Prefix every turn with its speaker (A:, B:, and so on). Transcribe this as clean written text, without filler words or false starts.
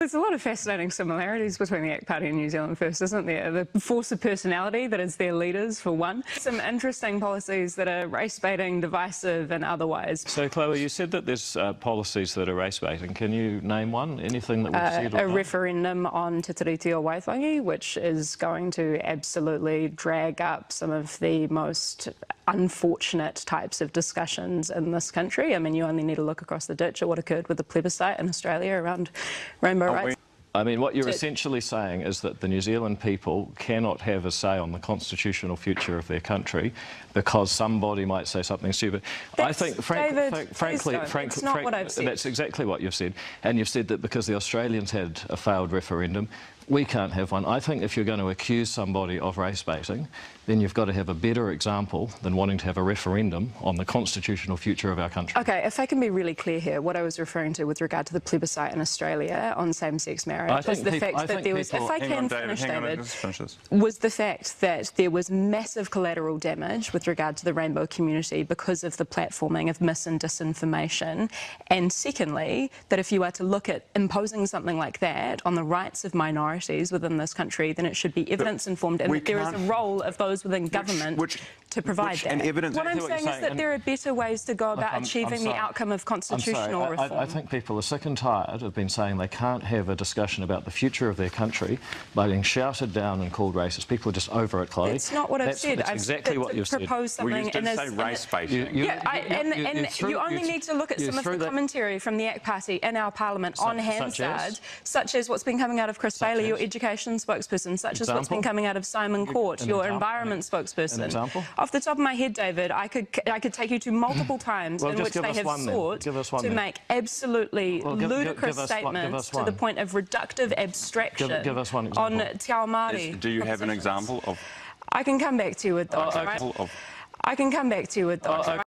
A: There's a lot of fascinating similarities between the ACT Party and New Zealand First, isn't there? The force of personality that is their leaders, for one. Some interesting policies that are race-baiting, divisive and otherwise.
B: So, Chloe, you said that there's policies that are race-baiting. Can you name one? Anything that we've said or
A: A
B: done?
A: referendum on Te Tiriti o Waitangi, which is going to absolutely drag up some of the most unfortunate types of discussions in this country. I mean, you only need to look across the ditch at what occurred with the plebiscite in Australia around rainbow rights.
B: I mean, what you're essentially saying is that the New Zealand people cannot have a say on the constitutional future of their country because somebody might say something stupid. I think, frankly,
A: that's not what I've said.
B: That's exactly what you've said. And you've said that because the Australians had a failed referendum, we can't have one. I think if you're going to accuse somebody of race baiting, then you've got to have a better example than wanting to have a referendum on the constitutional future of our country.
A: OK, if I can be really clear here, what I was referring to with regard to the plebiscite in Australia on same-sex marriage was the fact that there was, if I can finish, David, was the fact that there was massive collateral damage with regard to the rainbow community because of the platforming of mis and disinformation. And secondly, that if you are to look at imposing something like that on the rights of minorities within this country, then it should be evidence-informed, and that there is a role of those within government to provide that. What I'm saying is that there are better ways to go about achieving the outcome of constitutional reform.
B: I think people are sick and tired of being saying they can't have a discussion about the future of their country by being shouted down and called racist. People are just over it, Chloe.
A: That's not what I've said.
B: That's exactly what you've said.
A: Well,
C: you did say race-baiting.
A: You only need to look at some of the commentary from the ACT Party in our parliament on Hansard, such as what's been coming out of Chris Bailey, your education spokesperson, such as what's been coming out of Simon Court, your environment spokesperson.
B: An example?
A: Off the top of my head, David, I could take you to multiple times in which they have sought to make absolutely ludicrous statements to the point of reductive abstraction on Te Ao Māori.
C: Do you have an example of?
A: I can come back to you with those. I can come back to you with those.